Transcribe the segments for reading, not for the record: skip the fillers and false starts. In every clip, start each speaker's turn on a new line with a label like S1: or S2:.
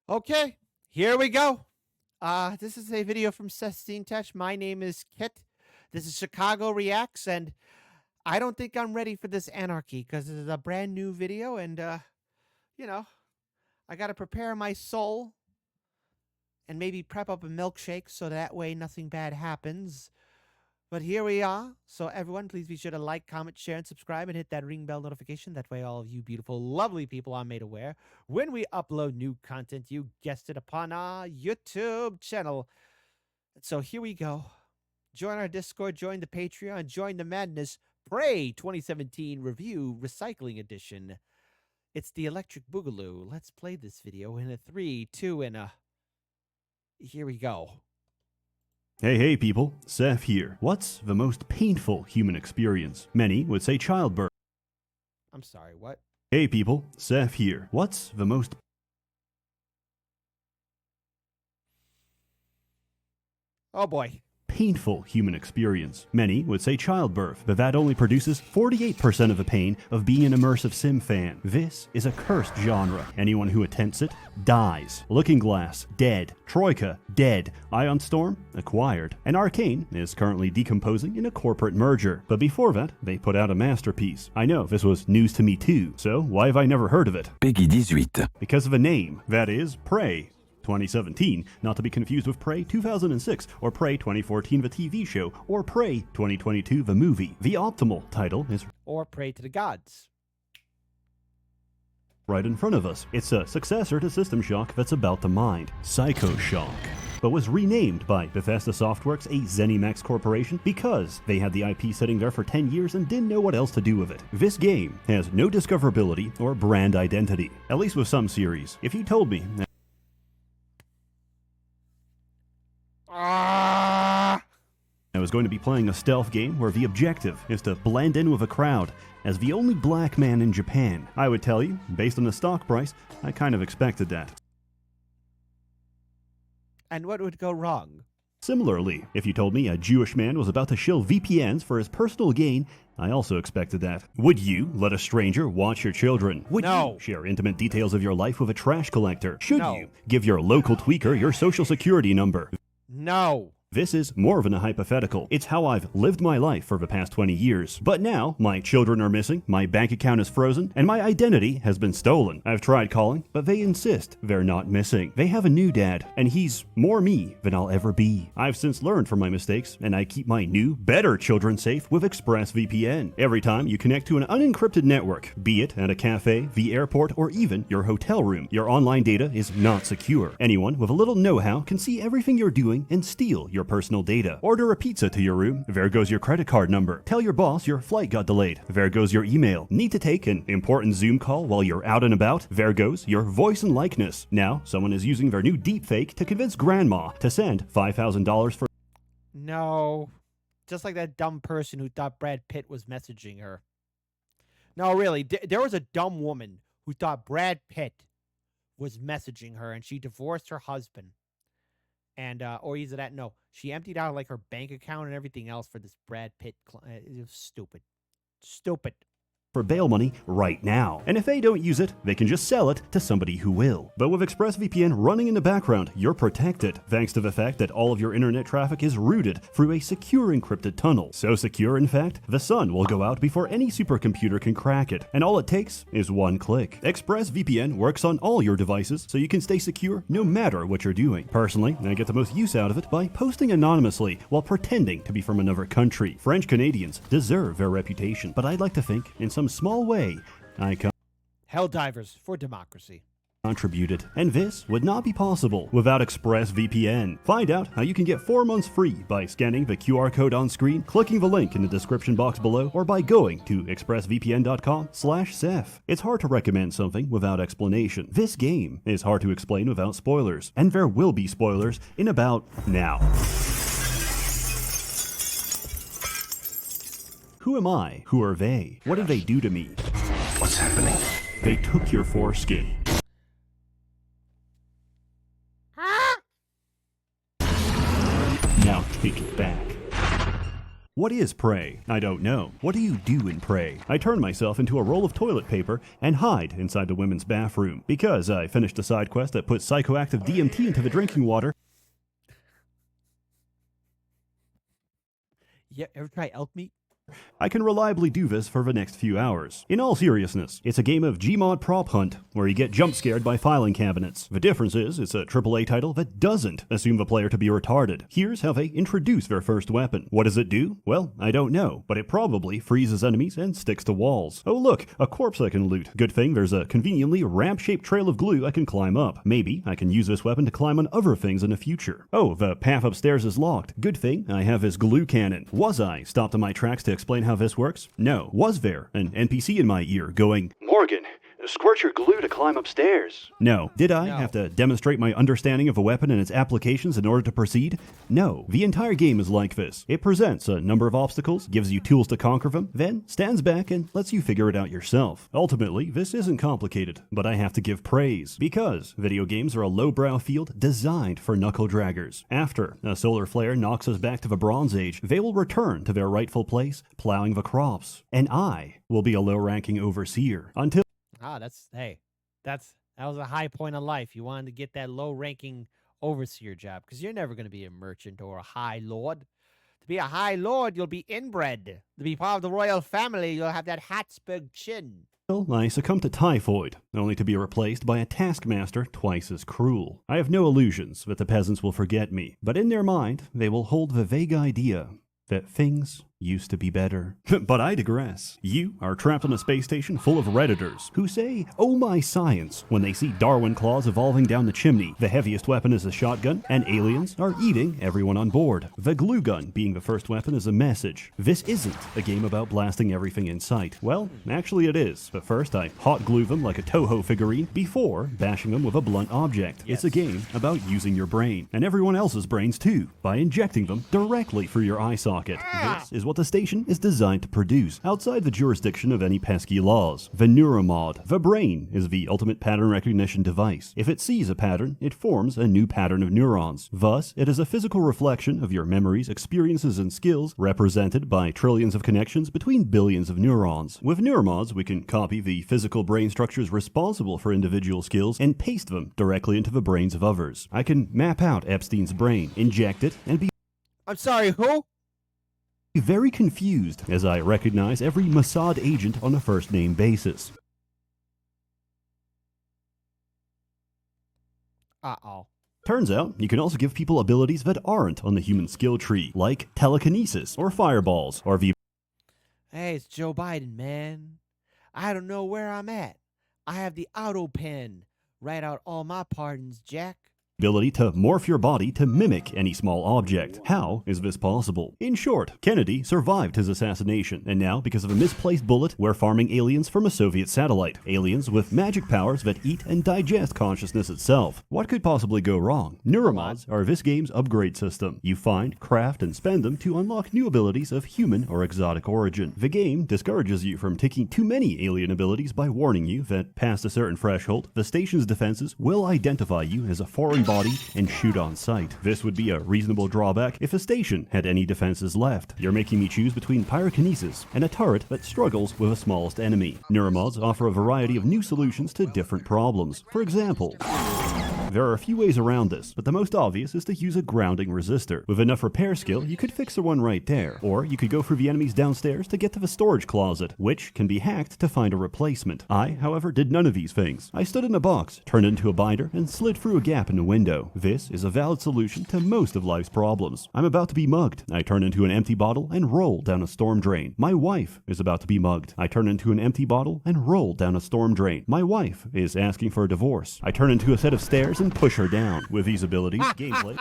S1: Okay, here we go. This is a video from Sestine Tech. My name is Kit. This is Chicago Reacts, and I don't think I'm ready for this anarchy because this is a brand new video, and you know, I gotta prepare my soul and maybe prep up a milkshake so that way nothing bad happens. But here we are. So everyone, please be sure to like, comment, share, and subscribe, and hit that ring bell notification. That way all of you beautiful, lovely people are made aware when we upload new content, you guessed it, upon our YouTube channel. So here we go. Join our Discord, join the Patreon, join the madness. Prey 2017 Review Recycling Edition. It's the Electric Boogaloo. Let's play this video in a 3, 2, and a... Here we go.
S2: Hey people, Seth here. What's the most painful human experience? Many would say childbirth.
S1: I'm sorry, what?
S2: Hey people, Seth here. What's the most
S1: Oh boy.
S2: painful human experience? Many would say childbirth, but that only produces 48% of the pain of being an immersive sim fan. This is a cursed genre. Anyone who attempts it dies. Looking Glass, dead. Troika, dead. Ion Storm, acquired. And Arcane is currently decomposing in a corporate merger. But before that, they put out a masterpiece. I know, this was news to me too, so why have I never heard of it?
S3: Peggy 18.
S2: Because of a name, that is, Prey 2017, not to be confused with Prey 2006, or Prey 2014 the TV show, or Prey 2022 the movie. The optimal title is
S1: Or Pray to the Gods.
S2: right in front of us. It's a successor to System Shock that's about to mind, Psychoscope, but was renamed by Bethesda Softworks, a ZeniMax corporation, because they had the IP sitting there for 10 years and didn't know what else to do with it. This game has no discoverability or brand identity, at least with some series. If you told me I was going to be playing a stealth game where the objective is to blend in with a crowd as the only black man in Japan, I would tell you, based on the stock price, I kind of expected that.
S1: And what would go wrong?
S2: Similarly, if you told me a Jewish man was about to shill VPNs for his personal gain, I also expected that. Would you let a stranger watch your children? Would
S1: No.
S2: you share intimate details of your life with a trash collector? Should
S1: No.
S2: you give your local tweaker your social security number?
S1: No.
S2: This is more than a hypothetical. It's how I've lived my life for the past 20 years. But now, my children are missing, my bank account is frozen, and my identity has been stolen. I've tried calling, but they insist they're not missing. They have a new dad, and he's more me than I'll ever be. I've since learned from my mistakes, and I keep my new, better children safe with ExpressVPN. Every time you connect to an unencrypted network, be it at a cafe, the airport, or even your hotel room, your online data is not secure. Anyone with a little know-how can see everything you're doing and steal your personal data. Order a pizza to your room, there goes your credit card number. Tell your boss your flight got delayed, there goes your email. Need to take an important Zoom call while you're out and about, there goes your voice and likeness. Now, someone is using their new deepfake to convince grandma to send $5,000 for...
S1: No. Just like that dumb person who thought Brad Pitt was messaging her. No, really. There was a dumb woman who thought Brad Pitt was messaging her, and she divorced her husband. And, or is it that? No, she emptied out like her bank account and everything else for this Brad Pitt. It was stupid. Stupid.
S2: for bail money right now. And if they don't use it, they can just sell it to somebody who will. But with ExpressVPN running in the background, you're protected, thanks to the fact that all of your internet traffic is routed through a secure encrypted tunnel. So secure, in fact, the sun will go out before any supercomputer can crack it. And all it takes is one click. ExpressVPN works on all your devices, so you can stay secure no matter what you're doing. Personally, I get the most use out of it by posting anonymously while pretending to be from another country. French Canadians deserve their reputation, but I'd like to think, in some small way, I
S1: Helldivers for democracy.
S2: contributed. And this would not be possible without ExpressVPN. Find out how you can get 4 months free by scanning the QR code on screen, clicking the link in the description box below, or by going to expressvpn.com/Seth. It's hard to recommend something without explanation. This game is hard to explain without spoilers, and there will be spoilers in about now. Who am I? Who are they? What did they do to me?
S3: What's happening?
S2: They took your foreskin. Now take it back. What is Prey? I don't know. What do you do in Prey? I turn myself into a roll of toilet paper and hide inside the women's bathroom. Because I finished a side quest that puts psychoactive DMT into the drinking water.
S1: Yeah, ever try elk meat?
S2: I can reliably do this for the next few hours. In all seriousness, it's a game of Gmod prop hunt, where you get jump scared by filing cabinets. The difference is, it's a AAA title that doesn't assume the player to be retarded. Here's how they introduce their first weapon. What does it do? Well, I don't know, but it probably freezes enemies and sticks to walls. Oh look, a corpse I can loot. Good thing there's a conveniently ramp-shaped trail of glue I can climb up. Maybe I can use this weapon to climb on other things in the future. Oh, the path upstairs is locked. Good thing I have this glue cannon. Was I stopped in my tracks to explain how this works? No. Was there an NPC in my ear going, "Morgan, squirt your glue to climb upstairs"? No. Did I have to demonstrate my understanding of a weapon and its applications in order to proceed? No. The entire game is like this. It presents a number of obstacles, gives you tools to conquer them, then stands back and lets you figure it out yourself. Ultimately, this isn't complicated, but I have to give praise, because video games are a lowbrow field designed for knuckle draggers. After a solar flare knocks us back to the Bronze Age, they will return to their rightful place, plowing the crops. And I will be a low-ranking overseer until...
S1: that was a high point of life. You wanted to get that low-ranking overseer job because you're never going to be a merchant or a high lord. To be a high lord, you'll be inbred. To be part of the royal family, you'll have that Habsburg chin.
S2: I succumb to typhoid, only to be replaced by a taskmaster twice as cruel. I have no illusions that the peasants will forget me, but in their mind, they will hold the vague idea that things used to be better. But I digress. You are trapped on a space station full of Redditors who say, "Oh my science," when they see Darwin claws evolving down the chimney. The heaviest weapon is a shotgun, and aliens are eating everyone on board. The glue gun being the first weapon is a message. This isn't a game about blasting everything in sight. Well, actually it is, but first I hot glue them like a Toho figurine before bashing them with a blunt object. It's a game about using your brain, and everyone else's brains too, by injecting them directly through your eye socket. This is what the station is designed to produce, outside the jurisdiction of any pesky laws. The Neuromod. The brain is the ultimate pattern recognition device. If it sees a pattern, it forms a new pattern of neurons. Thus, it is a physical reflection of your memories, experiences, and skills, represented by trillions of connections between billions of neurons. With Neuromods, we can copy the physical brain structures responsible for individual skills and paste them directly into the brains of others. I can map out Epstein's brain, inject it, and be...
S1: I'm sorry, who?
S2: Very confused as I recognize every Mossad agent on a first-name basis.
S1: Uh-oh.
S2: Turns out, you can also give people abilities that aren't on the human skill tree, like telekinesis, or fireballs, or the...
S1: Hey, it's Joe Biden, man. I don't know where I'm at. I have the auto pen. Write out all my pardons, Jack.
S2: Ability to morph your body to mimic any small object. How is this possible? In short, Kennedy survived his assassination, and now, because of a misplaced bullet, we're farming aliens from a Soviet satellite. Aliens with magic powers that eat and digest consciousness itself. What could possibly go wrong? Neuromods are this game's upgrade system. You find, craft, and spend them to unlock new abilities of human or exotic origin. The game discourages you from taking too many alien abilities by warning you that, past a certain threshold, the station's defenses will identify you as a foreign body and shoot on sight. This would be a reasonable drawback if a station had any defenses left. You're making me choose between pyrokinesis and a turret that struggles with the smallest enemy. Neuromods offer a variety of new solutions to different problems. For example, there are a few ways around this, but the most obvious is to use a grounding resistor. With enough repair skill, you could fix the one right there. Or you could go through the enemies downstairs to get to the storage closet, which can be hacked to find a replacement. I, however, did none of these things. I stood in a box, turned into a binder, and slid through a gap in a window. This is a valid solution to most of life's problems. I'm about to be mugged. I turn into an empty bottle and roll down a storm drain. My wife is about to be mugged. I turn into an empty bottle and roll down a storm drain. My wife is asking for a divorce. I turn into a set of stairs and push her down. With these abilities, gameplay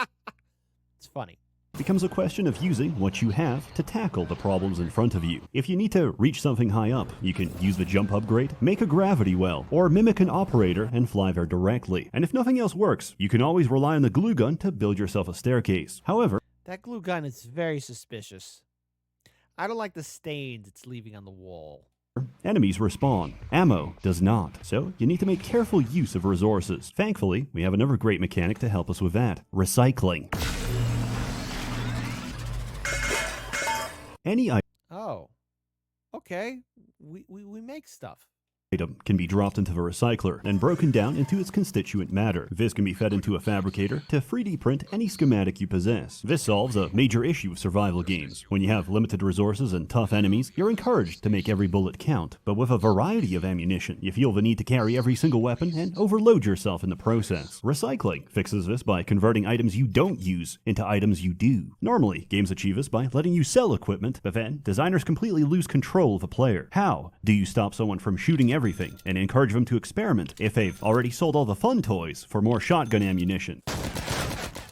S1: It's funny.
S2: becomes a question of using what you have to tackle the problems in front of you. If you need to reach something high up, you can use the jump upgrade, make a gravity well, or mimic an operator and fly there directly. And if nothing else works, you can always rely on the glue gun to build yourself a staircase. However,
S1: That glue gun is very suspicious. I don't like the stains it's leaving on the wall.
S2: enemies respawn. Ammo does not. So you need to make careful use of resources. Thankfully, we have another great mechanic to help us with that. Recycling. Any
S1: Oh, okay. We make stuff.
S2: item can be dropped into the recycler and broken down into its constituent matter. This can be fed into a fabricator to 3D print any schematic you possess. This solves a major issue with survival games. When you have limited resources and tough enemies, you're encouraged to make every bullet count. But with a variety of ammunition, you feel the need to carry every single weapon and overload yourself in the process. Recycling fixes this by converting items you don't use into items you do. Normally, games achieve this by letting you sell equipment, but then designers completely lose control of a player. How do you stop someone from shooting everything and encourage them to experiment if they've already sold all the fun toys for more shotgun ammunition?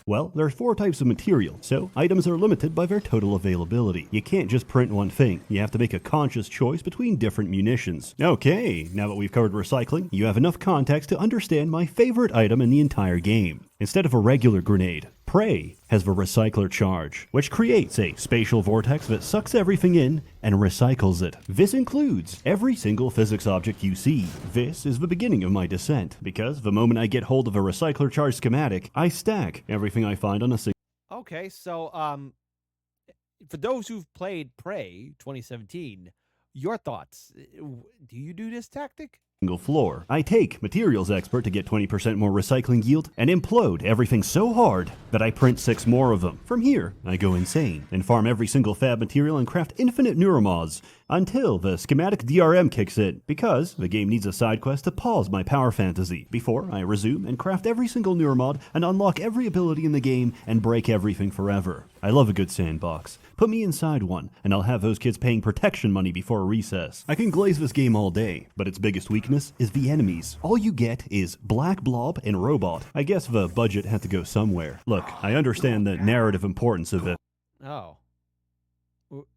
S2: Well, there are 4 types of material, so items are limited by their total availability. You can't just print one thing. You have to make a conscious choice between different munitions. Okay, now that we've covered recycling, you have enough context to understand my favorite item in the entire game. Instead of a regular grenade, Prey has the recycler charge, which creates a spatial vortex that sucks everything in and recycles it. This includes every single physics object you see. This is the beginning of my descent, because the moment I get hold of a recycler charge schematic, I stack everything I find on a single
S1: Okay, so for those who've played Prey 2017, your thoughts? Do you do this tactic?
S2: floor. I take Materials Expert to get 20% more recycling yield and implode everything so hard that I print 6 more of them. From here, I go insane and farm every single fab material and craft infinite Neuromods until the schematic DRM kicks in, because the game needs a side quest to pause my power fantasy before I resume and craft every single Neuromod and unlock every ability in the game and break everything forever. I love a good sandbox. Put me inside one, and I'll have those kids paying protection money before recess. I can glaze this game all day, but its biggest weakness is the enemies. All you get is Black Blob and Robot. I guess the budget had to go somewhere. Look, I understand the narrative importance of it.
S1: Oh.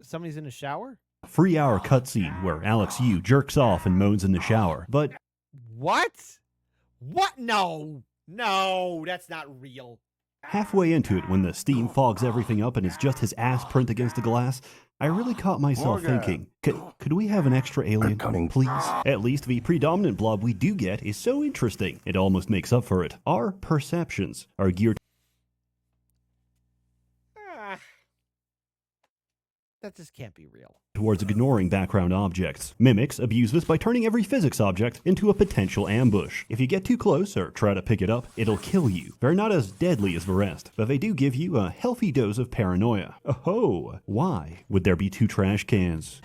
S1: Somebody's in the shower?
S2: 3-hour cutscene where Alex Yu jerks off and moans in the shower, but
S1: What? What? No, that's not real.
S2: halfway into it, when the steam fogs everything up and it's just his ass print against the glass, I really caught myself thinking, could we have an extra alien, please? At least the predominant blob we do get is so interesting, it almost makes up for it. Our perceptions are geared
S1: That just can't be real.
S2: towards ignoring background objects. Mimics abuse this by turning every physics object into a potential ambush. If you get too close or try to pick it up, it'll kill you. They're not as deadly as the rest, but they do give you a healthy dose of paranoia. Oh, why would there be 2 trash cans?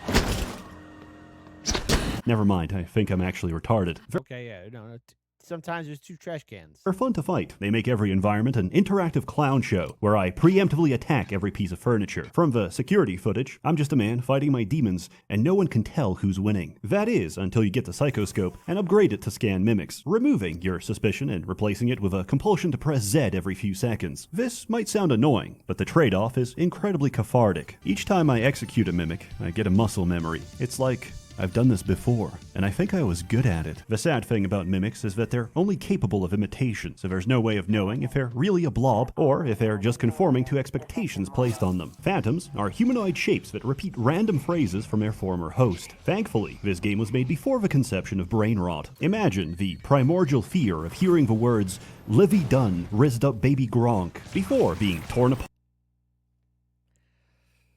S2: Never mind, I think I'm actually retarded.
S1: Okay, yeah, no. Sometimes there's 2 trash cans.
S2: They're fun to fight. They make every environment an interactive clown show where I preemptively attack every piece of furniture. From the security footage, I'm just a man fighting my demons, and no one can tell who's winning. That is, until you get the Psychoscope and upgrade it to scan mimics, removing your suspicion and replacing it with a compulsion to press Z every few seconds. This might sound annoying, but the trade-off is incredibly cathartic. Each time I execute a mimic, I get a muscle memory. It's like I've done this before, and I think I was good at it. The sad thing about mimics is that they're only capable of imitation, so there's no way of knowing if they're really a blob or if they're just conforming to expectations placed on them. Phantoms are humanoid shapes that repeat random phrases from their former host. Thankfully, this game was made before the conception of brain rot. Imagine the primordial fear of hearing the words "Livy Dunn, rizzed up baby Gronk" before being torn apart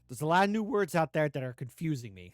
S1: There's a lot of new words out there that are confusing me.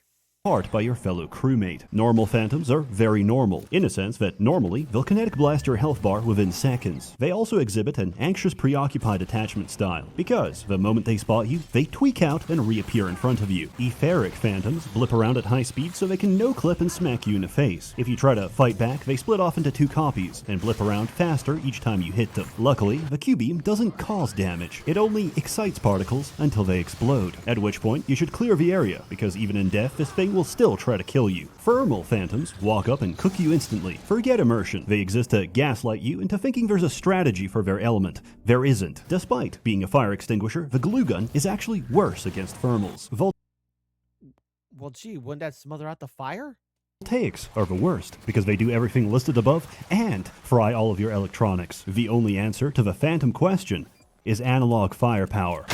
S2: by your fellow crewmate. Normal phantoms are very normal, in a sense that normally they'll kinetic blast your health bar within seconds. They also exhibit an anxious, preoccupied attachment style, because the moment they spot you, they tweak out and reappear in front of you. Etheric phantoms blip around at high speed so they can no-clip and smack you in the face. If you try to fight back, they split off into 2 copies and blip around faster each time you hit them. Luckily, the Q-beam doesn't cause damage. It only excites particles until they explode, at which point you should clear the area, because even in death, this thing will still try to kill you. Thermal phantoms walk up and cook you instantly. Forget immersion. They exist to gaslight you into thinking there's a strategy for their element. There isn't. Despite being a fire extinguisher, the glue gun is actually worse against thermals.
S1: Well, gee, wouldn't that smother out the fire?
S2: Voltaics are the worst, because they do everything listed above and fry all of your electronics. The only answer to the phantom question is analog firepower.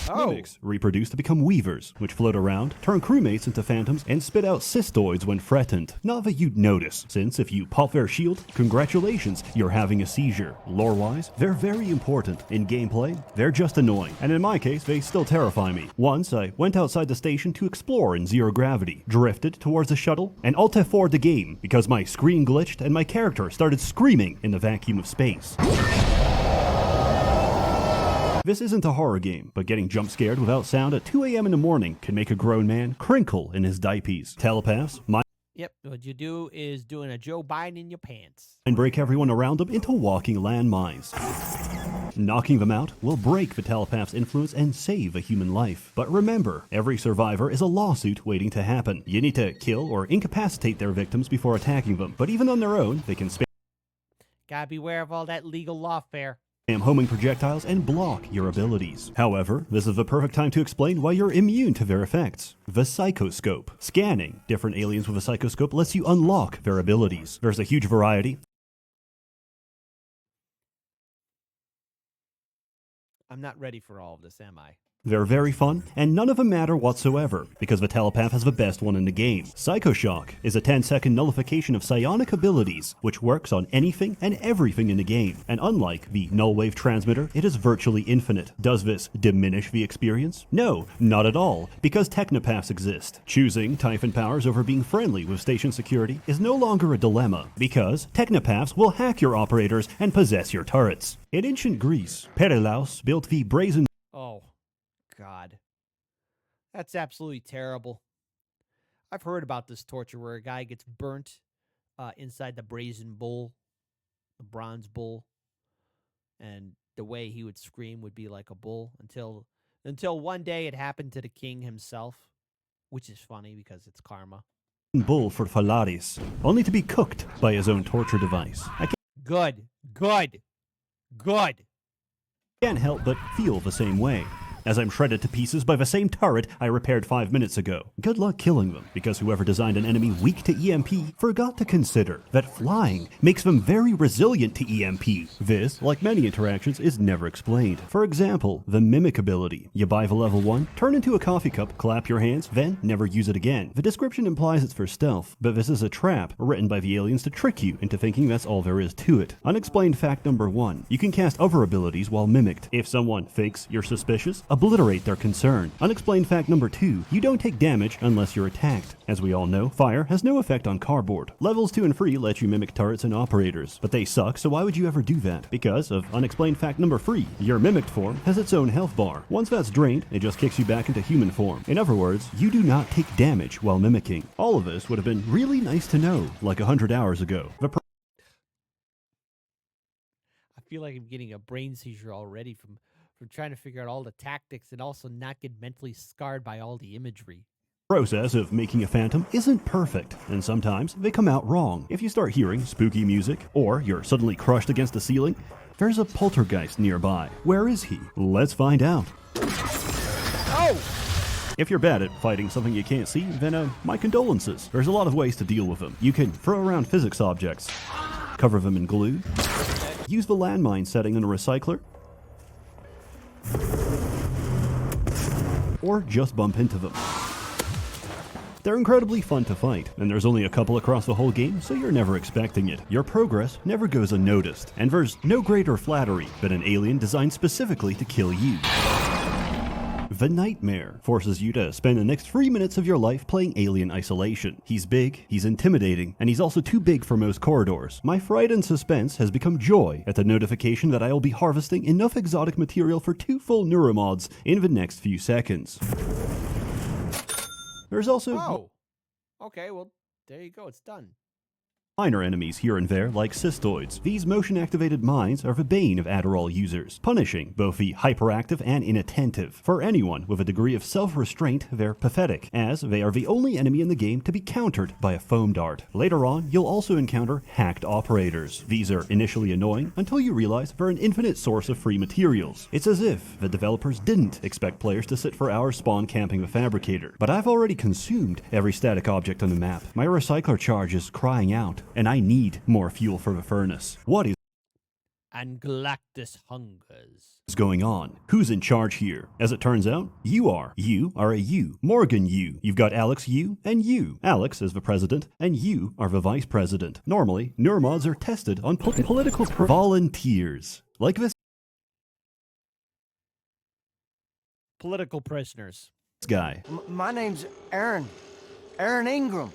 S1: Oh.
S2: Mimics reproduce to become weavers, which float around, turn crewmates into phantoms, and spit out cystoids when threatened. Not that you'd notice, since if you pop their shield, congratulations, you're having a seizure. Lore-wise, they're very important. In gameplay, they're just annoying, and in my case, they still terrify me. Once, I went outside the station to explore in zero gravity, drifted towards the shuttle, and Alt F4'd the game because my screen glitched and my character started screaming in the vacuum of space. This isn't a horror game, but getting jump scared without sound at 2 a.m. in the morning can make a grown man crinkle in his diapers. Telepaths,
S1: Yep, what you do is doing a Joe Biden in your pants.
S2: and break everyone around them into walking landmines. Knocking them out will break the telepath's influence and save a human life. But remember, every survivor is a lawsuit waiting to happen. You need to kill or incapacitate their victims before attacking them, but even on their own, they can
S1: Gotta beware of all that legal lawfare.
S2: spam homing projectiles and block your abilities. However, this is the perfect time to explain why you're immune to their effects. The Psychoscope. Scanning different aliens with a Psychoscope lets you unlock their abilities. There's a huge variety.
S1: I'm not ready for all of this, am I?
S2: They're very fun, and none of them matter whatsoever, because the telepath has the best one in the game. Psychoshock is a 10-second nullification of psionic abilities, which works on anything and everything in the game. And unlike the null wave transmitter, it is virtually infinite. Does this diminish the experience? No, not at all, because technopaths exist. Choosing Typhon powers over being friendly with station security is no longer a dilemma, because technopaths will hack your operators and possess your turrets. In ancient Greece, Perilaus built the brazen
S1: Oh, God. That's absolutely terrible. I've heard about this torture where a guy gets burnt inside the brazen bull, the bronze bull, and the way he would scream would be like a bull until one day it happened to the king himself, which is funny because it's karma.
S2: bull for Phalaris, only to be cooked by his own torture device. I
S1: Good.
S2: can't help but feel the same way, as I'm shredded to pieces by the same turret I repaired 5 minutes ago. Good luck killing them, because whoever designed an enemy weak to EMP forgot to consider that flying makes them very resilient to EMP. This, like many interactions, is never explained. For example, the mimic ability. You buy the level 1, turn into a coffee cup, clap your hands, then never use it again. The description implies it's for stealth, but this is a trap written by the aliens to trick you into thinking that's all there is to it. Unexplained fact number 1. You can cast other abilities while mimicked. If someone thinks you're suspicious, obliterate their concern. Unexplained fact number 2, you don't take damage unless you're attacked. As we all know, fire has no effect on cardboard. Levels 2 and 3 let you mimic turrets and operators, but they suck, so why would you ever do that? Because of unexplained fact number 3, your mimicked form has its own health bar. Once that's drained, it just kicks you back into human form. In other words, you do not take damage while mimicking. All of this would have been really nice to know, like 100 hours ago.
S1: I feel like I'm getting a brain seizure already from trying to figure out all the tactics and also not get mentally scarred by all the imagery.
S2: Process of making a phantom isn't perfect, and sometimes they come out wrong. If you start hearing spooky music, or you're suddenly crushed against the ceiling, there's a poltergeist nearby. Where is he? Let's find out.
S1: Oh!
S2: If you're bad at fighting something you can't see, then my condolences. There's a lot of ways to deal with them. You can throw around physics objects, cover them in glue, use the landmine setting on a recycler, or just bump into them. They're incredibly fun to fight, and there's only a couple across the whole game, so you're never expecting it. Your progress never goes unnoticed, and there's no greater flattery than an alien designed specifically to kill you. The Nightmare forces you to spend the next 3 minutes of your life playing Alien Isolation. He's big, he's intimidating, and he's also too big for most corridors. My fright and suspense has become joy at the notification that I will be harvesting enough exotic material for 2 full Neuromods in the next few seconds. There's also
S1: Oh! Okay, well, there you go. It's done.
S2: minor enemies here and there, like cystoids. These motion-activated mines are the bane of Adderall users, punishing both the hyperactive and inattentive. For anyone with a degree of self-restraint, they're pathetic, as they are the only enemy in the game to be countered by a foam dart. Later on, you'll also encounter hacked operators. These are initially annoying until you realize they're an infinite source of free materials. It's as if the developers didn't expect players to sit for hours spawn camping the fabricator. But I've already consumed every static object on the map. My recycler charge is crying out, and I need more fuel for the furnace. What is
S1: and Galactus hungers.
S2: What's going on? Who's in charge here? As it turns out, you are. You are a you. Morgan you. You've got Alex you and you. Alex is the president and you are the vice president. Normally, neuromods are tested on political volunteers. Like this
S1: Political prisoners.
S2: guy.
S4: My name's Aaron Ingram.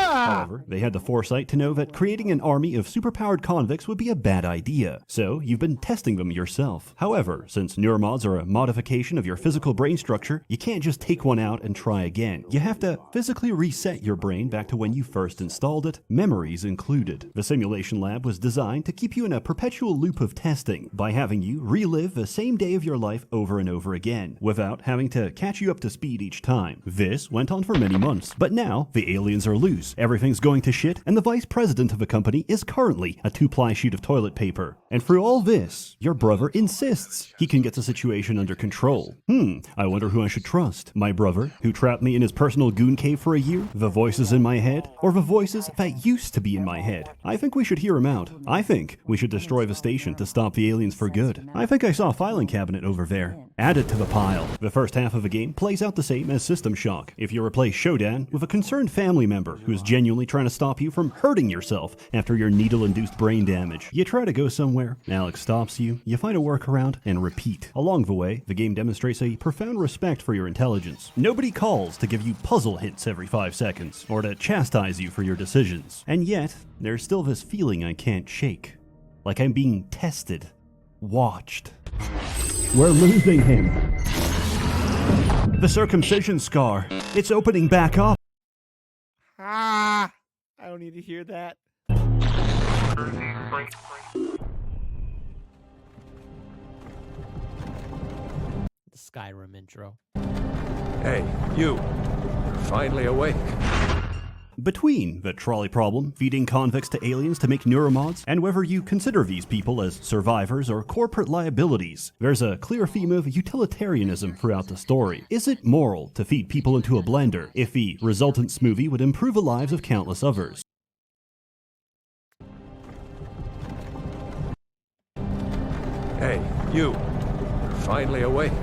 S2: However, they had the foresight to know that creating an army of superpowered convicts would be a bad idea, so you've been testing them yourself. However, since neuromods are a modification of your physical brain structure, you can't just take one out and try again. You have to physically reset your brain back to when you first installed it, memories included. The simulation lab was designed to keep you in a perpetual loop of testing by having you relive the same day of your life over and over again, without having to catch you up to speed each time. This went on for many months, but now the aliens are loose. Everything's going to shit, and the vice president of the company is currently a 2-ply sheet of toilet paper. And through all this, your brother insists he can get the situation under control. I wonder who I should trust. My brother, who trapped me in his personal goon cave for a year? The voices in my head? Or the voices that used to be in my head? I think we should hear him out. I think we should destroy the station to stop the aliens for good. I think I saw a filing cabinet over there. Add it to the pile. The first half of the game plays out the same as System Shock. If you replace Shodan with a concerned family member who's genuinely trying to stop you from hurting yourself after your needle-induced brain damage. You try to go somewhere, Alex stops you, you find a workaround, and repeat. Along the way, the game demonstrates a profound respect for your intelligence. Nobody calls to give you puzzle hints every 5 seconds, or to chastise you for your decisions. And yet, there's still this feeling I can't shake. Like I'm being tested. Watched. We're losing him. The circumcision scar. It's opening back up.
S1: I don't need to hear that. The Skyrim intro.
S3: Hey, you. You're finally awake.
S2: Between the trolley problem, feeding convicts to aliens to make neuromods, and whether you consider these people as survivors or corporate liabilities, there's a clear theme of utilitarianism throughout the story. Is it moral to feed people into a blender if the resultant smoothie would improve the lives of countless others?
S3: Hey, you. You're finally awake.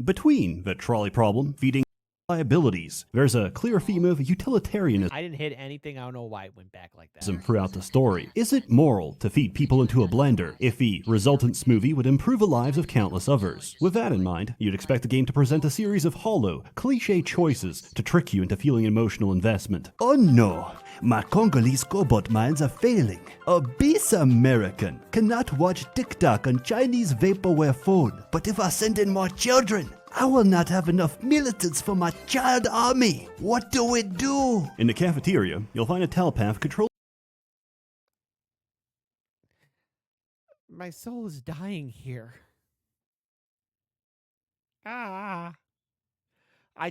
S2: Between the trolley problem, feeding liabilities, there's a clear theme of utilitarianism
S1: I didn't hit anything. I don't know why it went back like that.
S2: throughout the story. Is it moral to feed people into a blender if the resultant smoothie would improve the lives of countless others? With that in mind, you'd expect the game to present a series of hollow, cliche choices to trick you into feeling emotional investment. Oh no, my Congolese cobalt minds are failing. A base American cannot watch TikTok on Chinese vaporware phone. But if I send in more children, I will not have enough militants for my child army. What do we do? In the cafeteria, you'll find a telepath controlling
S1: My soul is dying here. I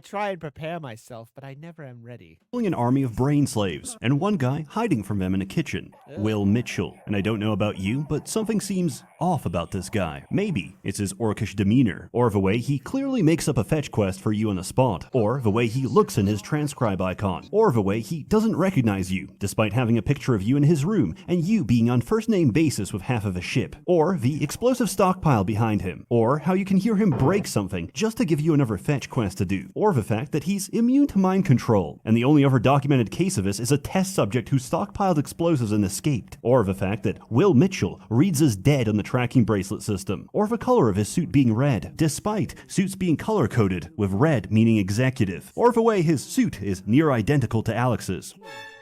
S1: try and prepare myself, but I never am ready.
S2: an army of brain slaves, and one guy hiding from them in a kitchen. Will Mitchell. And I don't know about you, but something seems off about this guy. Maybe it's his orcish demeanor, or the way he clearly makes up a fetch quest for you on the spot, or the way he looks in his transcribe icon, or the way he doesn't recognize you, despite having a picture of you in his room, and you being on first-name basis with half of a ship, or the explosive stockpile behind him, or how you can hear him break something just to give you another fetch quest to do, or the fact that he's immune to mind control, and the only other documented case of this is a test subject who stockpiled explosives and escaped, or the fact that Will Mitchell reads as dead on the tracking bracelet system, or the color of his suit being red, despite suits being color-coded with red meaning executive, or the way his suit is near identical to Alex's.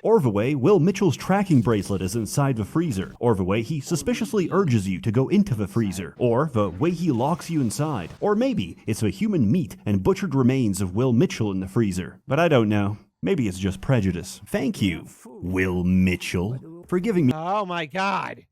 S2: Or the way Will Mitchell's tracking bracelet is inside the freezer, or the way he suspiciously urges you to go into the freezer, or the way he locks you inside, or maybe it's the human meat and butchered remains of Will Mitchell in the freezer. But I don't know. Maybe it's just prejudice. Thank you, Will Mitchell, for giving me
S1: Oh my god.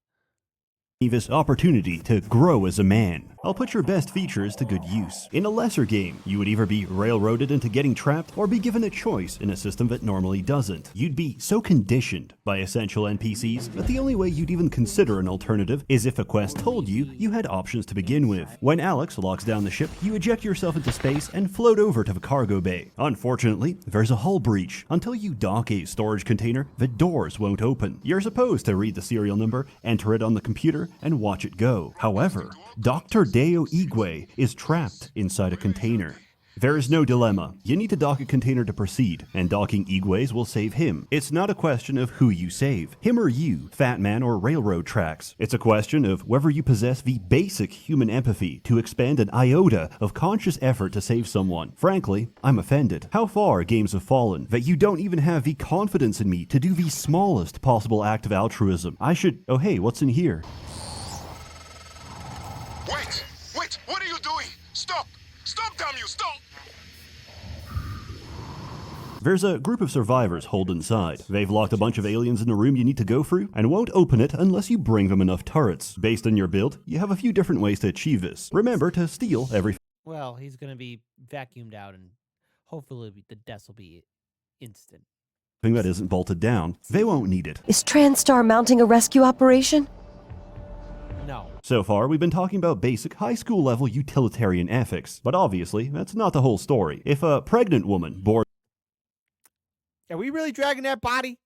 S2: this opportunity to grow as a man. I'll put your best features to good use. In a lesser game, you would either be railroaded into getting trapped or be given a choice in a system that normally doesn't. You'd be so conditioned by essential NPCs that the only way you'd even consider an alternative is if a quest told you you had options to begin with. When Alex locks down the ship, you eject yourself into space and float over to the cargo bay. Unfortunately, there's a hull breach. Until you dock a storage container, the doors won't open. You're supposed to read the serial number, enter it on the computer, and watch it go. However, Dr. Deo Igwe is trapped inside a container. There is no dilemma. You need to dock a container to proceed, and docking Igwe's will save him. It's not a question of who you save, him or you, Fat Man or railroad tracks. It's a question of whether you possess the basic human empathy to expend an iota of conscious effort to save someone. Frankly, I'm offended. How far games have fallen that you don't even have the confidence in me to do the smallest possible act of altruism. I should... Oh hey, what's in here?
S5: Wait, what are you doing? Stop! Stop, damn you, stop!
S2: There's a group of survivors holed inside. They've locked a bunch of aliens in a room you need to go through, and won't open it unless you bring them enough turrets. Based on your build, you have a few different ways to achieve this. Remember to steal every...
S1: Well, he's gonna be vacuumed out, and hopefully the deaths will be instant.
S2: thing that isn't bolted down. They won't need it.
S6: Is TranStar mounting a rescue operation?
S1: No.
S2: So far, we've been talking about basic high school level utilitarian ethics, but obviously, that's not the whole story. If a pregnant woman boards
S1: Are we really dragging that body?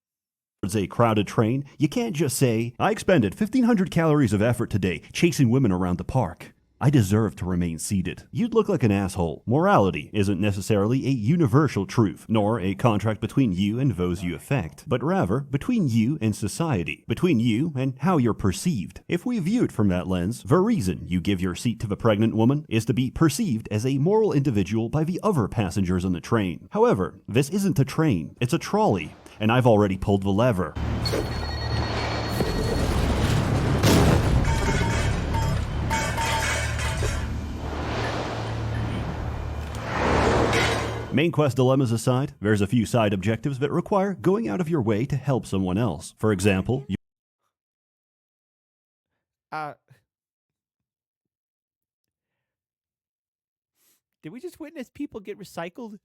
S2: a crowded train, you can't just say, I expended 1,500 calories of effort today chasing women around the park. I deserve to remain seated. You'd look like an asshole. Morality isn't necessarily a universal truth, nor a contract between you and those you affect, but rather between you and society, between you and how you're perceived. If we view it from that lens, the reason you give your seat to the pregnant woman is to be perceived as a moral individual by the other passengers on the train. However, this isn't a train, it's a trolley, and I've already pulled the lever. Main quest dilemmas aside, there's a few side objectives that require going out of your way to help someone else. For example,
S1: Did we just witness people get recycled?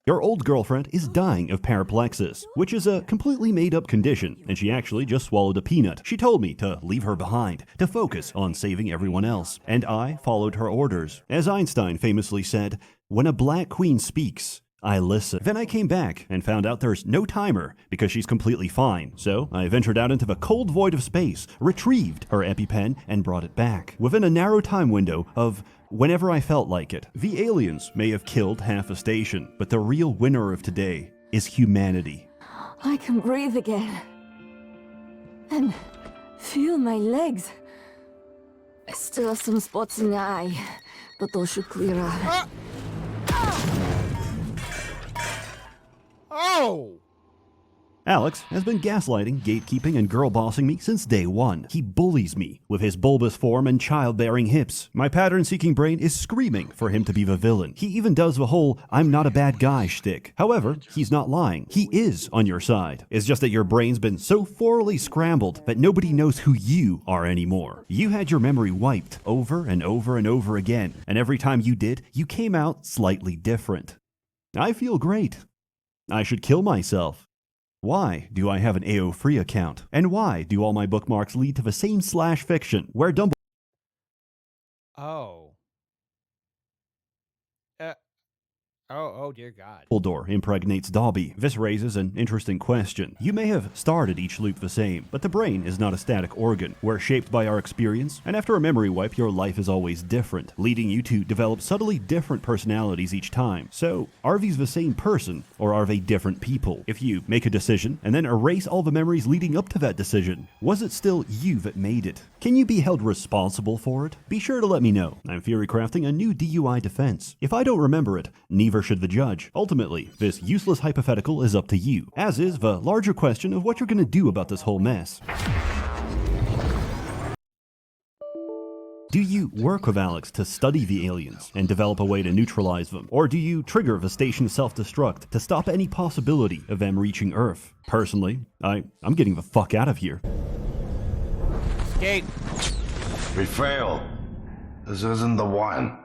S2: your old girlfriend is dying of paraplexis, which is a completely made-up condition, and she actually just swallowed a peanut. She told me to leave her behind, to focus on saving everyone else, and I followed her orders. As Einstein famously said, when a black queen speaks, I listen. Then I came back and found out there's no timer because she's completely fine. So I ventured out into the cold void of space, retrieved her EpiPen, and brought it back. Within a narrow time window of whenever I felt like it. The aliens may have killed half a station, but the real winner of today is humanity.
S7: I can breathe again. And feel my legs. I still have some spots in the eye, but those should clear up.
S1: Oh!
S2: Alex has been gaslighting, gatekeeping, and girl-bossing me since day one. He bullies me with his bulbous form and childbearing hips. My pattern-seeking brain is screaming for him to be the villain. He even does the whole I'm not a bad guy shtick. However, he's not lying. He is on your side. It's just that your brain's been so thoroughly scrambled that nobody knows who you are anymore. You had your memory wiped over and over and over again, and every time you did, you came out slightly different. I feel great. I should kill myself. Why do I have an AO free account? And why do all my bookmarks lead to the same /fiction where Dumbledore
S1: Oh. Oh, dear God.
S2: impregnates Dobby? This raises an interesting question. You may have started each loop the same, but the brain is not a static organ. We're shaped by our experience, and after a memory wipe, your life is always different, leading you to develop subtly different personalities each time. So, are these the same person, or are they different people? If you make a decision, and then erase all the memories leading up to that decision, was it still you that made it? Can you be held responsible for it? Be sure to let me know. I'm theory crafting a new DUI defense. If I don't remember it, neither should the judge. Ultimately, this useless hypothetical is up to you, as is the larger question of what you're going to do about this whole mess. Do you work with Alex to study the aliens and develop a way to neutralize them? Or do you trigger the station's self-destruct to stop any possibility of them reaching Earth? Personally, I'm getting the fuck out of here.
S1: Skate.
S8: We failed. This isn't the one.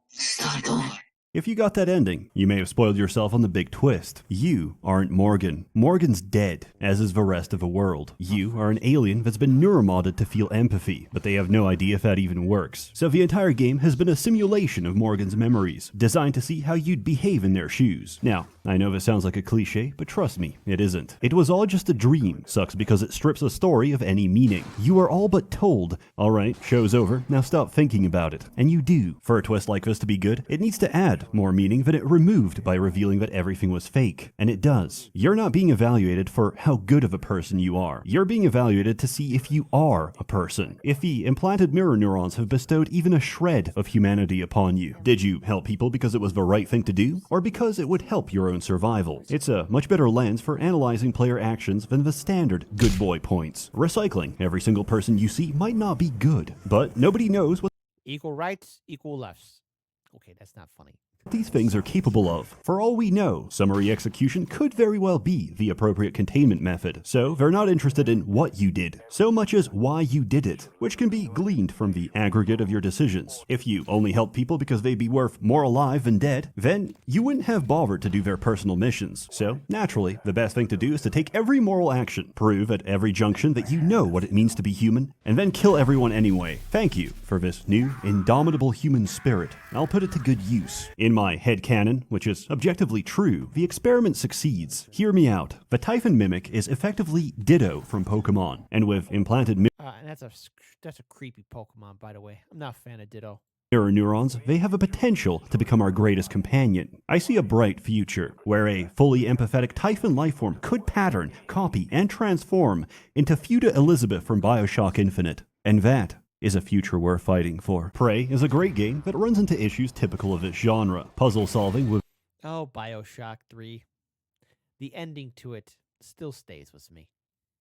S7: Start over.
S2: If you got that ending, you may have spoiled yourself on the big twist. You aren't Morgan. Morgan's dead, as is the rest of the world. You are an alien that's been neuromodded to feel empathy, but they have no idea if that even works. So the entire game has been a simulation of Morgan's memories, designed to see how you'd behave in their shoes. Now, I know this sounds like a cliche, but trust me, it isn't. It was all just a dream. Sucks because it strips a story of any meaning. You are all but told, alright, show's over, now stop thinking about it. And you do. For a twist like this to be good, it needs to add more meaning than it removed by revealing that everything was fake. And it does. You're not being evaluated for how good of a person you are. You're being evaluated to see if you are a person. If the implanted mirror neurons have bestowed even a shred of humanity upon you. Did you help people because it was the right thing to do? Or because it would help your own survival? It's a much better lens for analyzing player actions than the standard good boy points. Recycling every single person you see might not be good, but nobody knows what
S1: Equal rights, equal lefts. Okay, that's not funny.
S2: these things are capable of. For all we know, summary execution could very well be the appropriate containment method, so they're not interested in what you did, so much as why you did it, which can be gleaned from the aggregate of your decisions. If you only help people because they'd be worth more alive than dead, then you wouldn't have bothered to do their personal missions. So, naturally, the best thing to do is to take every moral action, prove at every junction that you know what it means to be human, and then kill everyone anyway. Thank you for this new, indomitable human spirit. I'll put it to good use. In my headcanon, which is objectively true, the experiment succeeds. Hear me out. The Typhon Mimic is effectively Ditto from Pokemon, and with implanted
S1: And that's a creepy Pokemon, by the way. I'm not a fan of Ditto.
S2: mirror neurons, they have a potential to become our greatest companion. I see a bright future, where a fully empathetic Typhon lifeform could pattern, copy, and transform into Fuda Elizabeth from Bioshock Infinite. And that is a future worth fighting for. Prey is a great game that runs into issues typical of its genre. Puzzle solving with
S1: Oh, Bioshock 3. The ending to it still stays with me.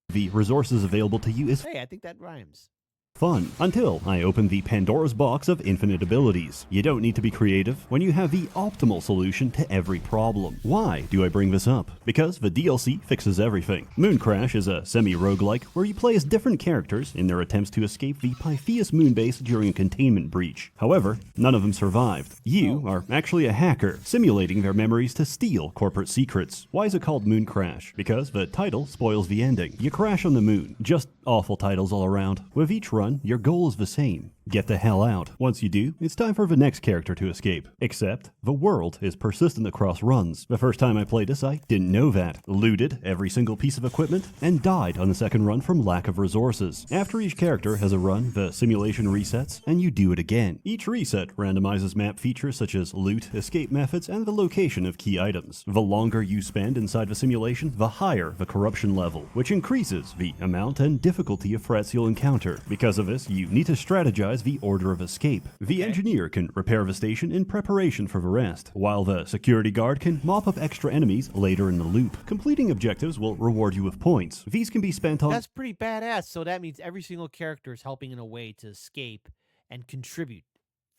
S2: the resources available to you is
S1: Hey, I think that rhymes.
S2: fun, until I open the Pandora's box of infinite abilities. You don't need to be creative when you have the optimal solution to every problem. Why do I bring this up? Because the DLC fixes everything. Mooncrash is a semi-roguelike where you play as different characters in their attempts to escape the Pythias moonbase during a containment breach. However, none of them survived. You are actually a hacker, simulating their memories to steal corporate secrets. Why is it called Mooncrash? Because the title spoils the ending. You crash on the moon. Just awful titles all around. With each run, your goal is the same. Get the hell out. Once you do, it's time for the next character to escape. Except, the world is persistent across runs. The first time I played this, I didn't know that. Looted every single piece of equipment, and died on the second run from lack of resources. After each character has a run, the simulation resets, and you do it again. Each reset randomizes map features such as loot, escape methods, and the location of key items. The longer you spend inside the simulation, the higher the corruption level, which increases the amount and difficulty of threats you'll encounter. Because of this, you need to strategize the order of escape. The engineer can repair the station in preparation for the rest, while the security guard can mop up extra enemies later in the loop. Completing objectives will reward you with points. These can be spent on
S1: That's pretty badass. So that means every single character is helping in a way to escape and contribute.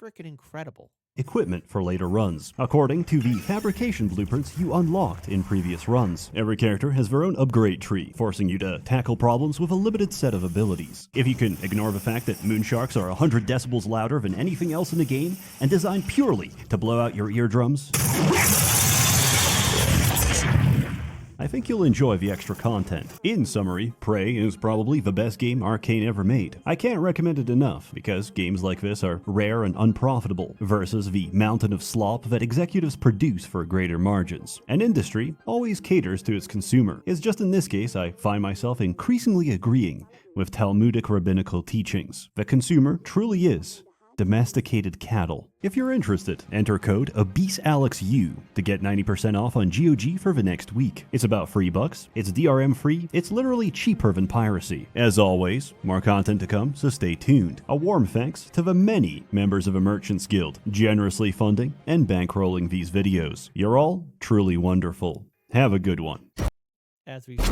S1: Freaking incredible.
S2: equipment for later runs, according to the fabrication blueprints you unlocked in previous runs. Every character has their own upgrade tree, forcing you to tackle problems with a limited set of abilities. If you can ignore the fact that moonsharks are 100 decibels louder than anything else in the game, and designed purely to blow out your eardrums, I think you'll enjoy the extra content. In summary, Prey is probably the best game Arcane ever made. I can't recommend it enough, because games like this are rare and unprofitable, versus the mountain of slop that executives produce for greater margins. An industry always caters to its consumer. It's just in this case I find myself increasingly agreeing with Talmudic rabbinical teachings. The consumer truly is domesticated cattle. If you're interested, enter code ABYSSALEXU to get 90% off on GOG for the next week. It's about $3, it's DRM free, it's literally cheaper than piracy. As always, more content to come, so stay tuned. A warm thanks to the many members of the Merchants Guild, generously funding and bankrolling these videos. You're all truly wonderful. Have a good one.
S1: As we
S8: I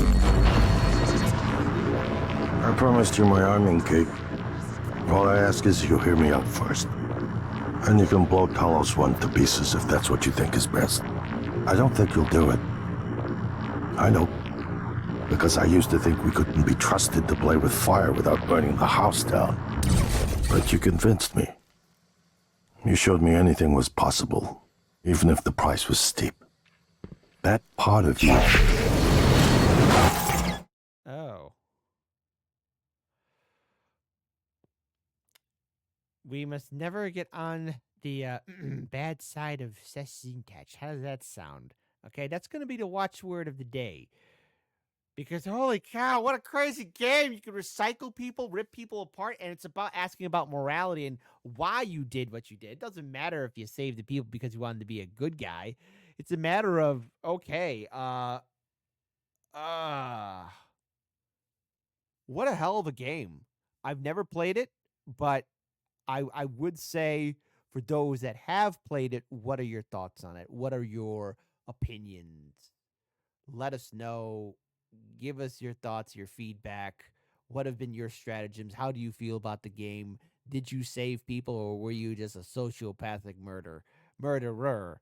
S8: promised you my arming cape. All I ask is you hear me out first. And you can blow Talos 1 to pieces if that's what you think is best. I don't think you'll do it. I know. Because I used to think we couldn't be trusted to play with fire without burning the house down. But you convinced me. You showed me anything was possible, even if the price was steep. That part of you.
S1: Oh. We must never get on the bad side of Sessintatch. How does that sound? Okay, that's going to be the watchword of the day. Because holy cow, what a crazy game. You can recycle people, rip people apart, and it's about asking about morality and why you did what you did. It doesn't matter if you saved the people because you wanted to be a good guy. It's a matter of, okay, what a hell of a game. I've never played it, but I would say for those that have played it, what are your thoughts on it? What are your opinions? Let us know. Give us your thoughts, your feedback. What have been your stratagems? How do you feel about the game? Did you save people or were you just a sociopathic murderer?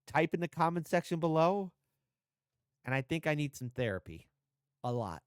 S1: Type in the comment section below. And I think I need some therapy. A lot.